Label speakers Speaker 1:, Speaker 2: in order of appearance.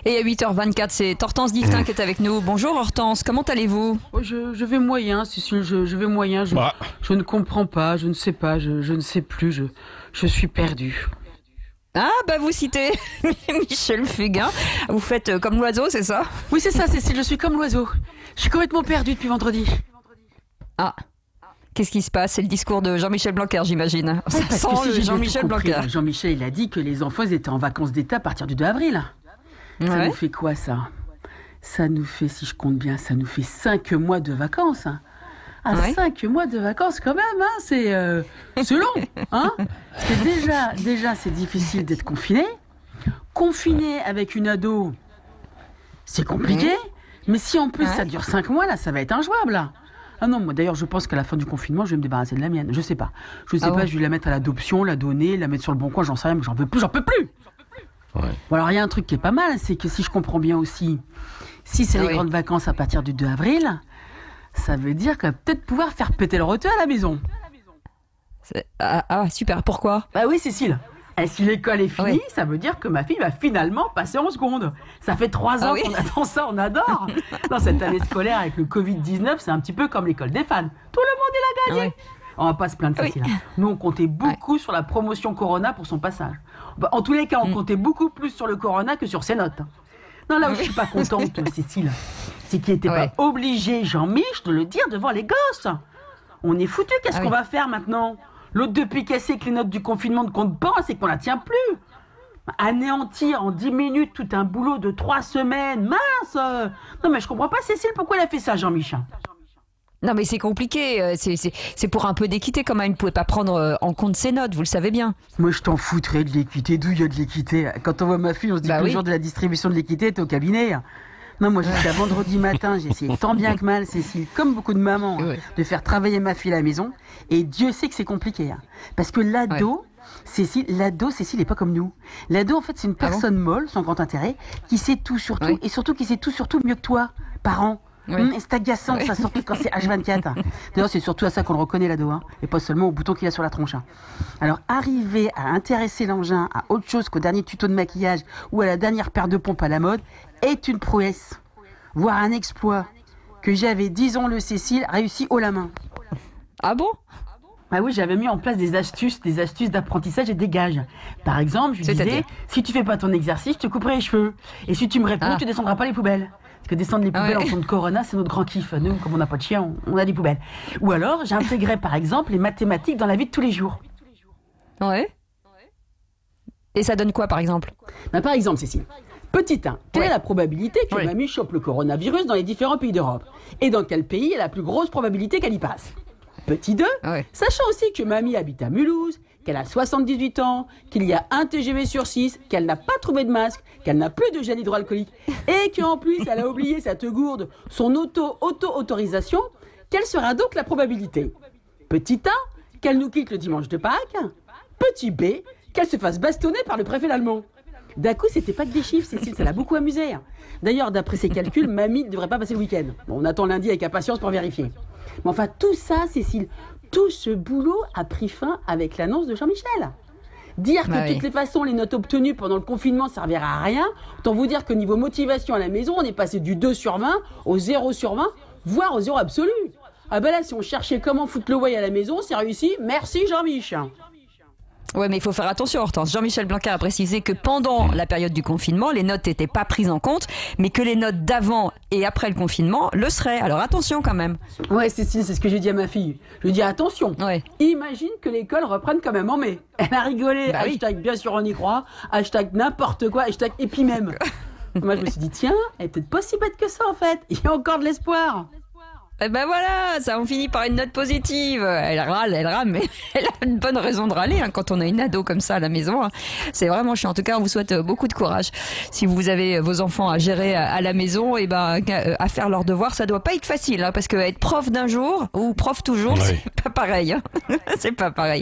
Speaker 1: Et à 8h24, c'est Hortense Diftin qui est avec nous. Bonjour Hortense, comment allez-vous?
Speaker 2: Je vais moyen, Cécile, je vais moyen. Je ne comprends pas, je ne sais pas, je ne sais plus, je suis perdue.
Speaker 1: Ah, bah vous citez Michel Fugain. Vous faites comme l'oiseau, c'est ça?
Speaker 2: Oui, c'est ça, Cécile, je suis comme l'oiseau. Je suis complètement perdue depuis vendredi.
Speaker 1: Ah, qu'est-ce qui se passe? C'est le discours de Jean-Michel Blanquer, j'imagine. Ça
Speaker 2: Parce
Speaker 1: sent
Speaker 2: que si
Speaker 1: le
Speaker 2: j'ai bien
Speaker 1: Jean-Michel
Speaker 2: tout compris,
Speaker 1: Blanquer.
Speaker 2: Jean-Michel, il a dit que les enfants ils étaient en vacances d'État à partir du 2 avril. Ça
Speaker 1: Ouais.
Speaker 2: nous fait quoi, ça? Ça nous fait, si je compte bien, ça nous fait 5 mois de vacances. Ah,
Speaker 1: Ouais.
Speaker 2: 5 mois de vacances quand même, hein, c'est long. Hein, parce que déjà c'est difficile d'être confiné. Confiné avec une ado, c'est compliqué. Mais si en plus
Speaker 1: Ouais.
Speaker 2: ça dure 5 mois, là, ça va être injouable. Là. Ah non, moi d'ailleurs, je pense qu'à la fin du confinement, je vais me débarrasser de la mienne. Je sais pas. Je sais
Speaker 1: Ah
Speaker 2: pas,
Speaker 1: bon?
Speaker 2: je vais la mettre à l'adoption, la donner, la mettre sur le bon coin, j'en sais rien, mais j'en peux plus.
Speaker 3: Ouais.
Speaker 2: Bon, alors il y a un truc qui est pas mal, c'est que si je comprends bien aussi, si c'est
Speaker 1: Ah
Speaker 2: les
Speaker 1: oui.
Speaker 2: grandes vacances à partir du 2 avril, ça veut dire qu'elle va peut-être pouvoir faire péter le roteux à la maison.
Speaker 1: Ah, super, pourquoi?
Speaker 2: Bah oui, Cécile. Et si l'école est finie,
Speaker 1: Oui.
Speaker 2: ça veut dire que ma fille va finalement passer en seconde. Ça fait 3 ans
Speaker 1: Ah oui.
Speaker 2: qu'on attend ça, on adore. Non, cette année scolaire avec le Covid-19, c'est un petit peu comme l'école des fans. Tout le monde est là, gagné.
Speaker 1: Ouais.
Speaker 2: On va pas se plaindre,
Speaker 1: Oui.
Speaker 2: Cécile. Nous, on comptait beaucoup sur la promotion Corona pour son passage. Bah, en tous les cas, on comptait beaucoup plus sur le Corona que sur ses notes. Non, là où je suis pas contente, Cécile, c'est qu'il n'était
Speaker 1: Ouais.
Speaker 2: pas obligé, Jean-Mich, de le dire devant les gosses. On est foutu, qu'est-ce
Speaker 1: Ah
Speaker 2: qu'on
Speaker 1: oui.
Speaker 2: va faire maintenant? L'autre depuis qu'elle sait que les notes du confinement ne comptent pas, c'est qu'on la tient plus. Anéantir en 10 minutes tout un boulot de 3 semaines, mince. Non mais je comprends pas, Cécile, pourquoi elle a fait ça, Jean-Mich?
Speaker 1: Non mais c'est compliqué, c'est pour un peu d'équité quand même. Vous pouvez pas prendre en compte ces notes, vous le savez bien.
Speaker 2: Moi je t'en foutrais de l'équité, d'où il y a de l'équité? Quand on voit ma fille, on se dit
Speaker 1: Bah
Speaker 2: que le
Speaker 1: oui.
Speaker 2: jour de la distribution de l'équité, t'es au cabinet. Non, moi jusqu'à vendredi matin, j'ai essayé tant bien que mal, Cécile, comme beaucoup de mamans,
Speaker 1: Ouais.
Speaker 2: de faire travailler ma fille à la maison. Et Dieu sait que c'est compliqué. Parce que l'ado, Cécile n'est pas comme nous. L'ado, en fait, c'est une
Speaker 1: Ah bon?
Speaker 2: personne molle, sans grand intérêt, qui sait tout sur tout,
Speaker 1: Oui.
Speaker 2: et surtout qui sait tout sur tout mieux que toi, parent.
Speaker 1: Oui.
Speaker 2: Et c'est agaçant, ça, surtout quand c'est H24. D'ailleurs, c'est surtout à ça qu'on le reconnaît, l'ado, et pas seulement au bouton qu'il a sur la tronche. Alors, arriver à intéresser l'engin à autre chose qu'au dernier tuto de maquillage ou à la dernière paire de pompes à la mode est une prouesse, voire un exploit que j'avais, disons-le, Cécile, réussi haut la main.
Speaker 1: Ah bon?
Speaker 2: Ah oui, j'avais mis en place des astuces d'apprentissage et des gages. Par exemple, je lui disais,
Speaker 1: C'est-à-dire
Speaker 2: si tu fais pas ton exercice, je te couperai les cheveux. Et si tu me réponds,
Speaker 1: Ah.
Speaker 2: tu descendras pas les poubelles. Parce que descendre les poubelles
Speaker 1: Ouais.
Speaker 2: en temps de Corona, c'est notre grand kiff. Nous, comme on n'a pas de chien, on a des poubelles. Ou alors, j'intégrais par exemple les mathématiques dans la vie de tous les jours.
Speaker 1: Ouais. Et ça donne quoi par exemple?
Speaker 2: Bah, par exemple, Cécile, petit 1, quelle
Speaker 1: Ouais.
Speaker 2: est la probabilité que
Speaker 1: Ouais.
Speaker 2: mamie chope le coronavirus dans les différents pays d'Europe? Et dans quel pays est la plus grosse probabilité qu'elle y passe? Petit 2,
Speaker 1: Ouais.
Speaker 2: sachant aussi que mamie habite à Mulhouse, qu'elle a 78 ans, qu'il y a un TGV sur 6, qu'elle n'a pas trouvé de masque, qu'elle n'a plus de gel hydroalcoolique, et qu'en plus elle a oublié sa tegourde, son auto-autorisation, quelle sera donc la probabilité? Petit A, qu'elle nous quitte le dimanche de Pâques. Petit B, qu'elle se fasse bastonner par le préfet allemand. D'un coup, c'était pas que des chiffres, Cécile, ça l'a beaucoup amusé. D'ailleurs, d'après ses calculs, mamie ne devrait pas passer le week-end. Bon, on attend lundi avec impatience pour vérifier. Mais enfin, tout ça, Cécile, tout ce boulot a pris fin avec l'annonce de Jean-Michel. Dire que
Speaker 1: Bah
Speaker 2: de
Speaker 1: oui.
Speaker 2: toutes les façons, les notes obtenues pendant le confinement ne servira à rien, autant vous dire que niveau motivation à la maison, on est passé du 2 sur 20 au 0 sur 20, voire au 0 absolu. Ah ben là, si on cherchait comment foutre le way à la maison, c'est réussi. Merci Jean-Michel.
Speaker 1: Ouais, mais il faut faire attention, Hortense. Jean-Michel Blanquer a précisé que pendant la période du confinement, les notes n'étaient pas prises en compte, mais que les notes d'avant et après le confinement le seraient. Alors attention quand même.
Speaker 2: Ouais, Cécile, c'est ce que j'ai dit à ma fille. Je lui ai dit attention.
Speaker 1: Ouais.
Speaker 2: Imagine que l'école reprenne quand même en mai. Elle a rigolé.
Speaker 1: Bah oui.
Speaker 2: Hashtag bien sûr on y croit. Hashtag n'importe quoi. Hashtag et puis même. Moi je me suis dit tiens, elle est peut-être pas si bête que ça en fait. Il y a encore de l'espoir.
Speaker 1: Eh ben voilà, ça on finit par une note positive. Elle râle, mais elle a une bonne raison de râler quand on a une ado comme ça à la maison. C'est vraiment chiant. En tout cas, on vous souhaite beaucoup de courage. Si vous avez vos enfants à gérer à la maison, et ben à faire leurs devoirs, ça doit pas être facile, parce que être prof d'un jour ou prof toujours,
Speaker 3: Ouais.
Speaker 1: c'est pas pareil. C'est pas pareil.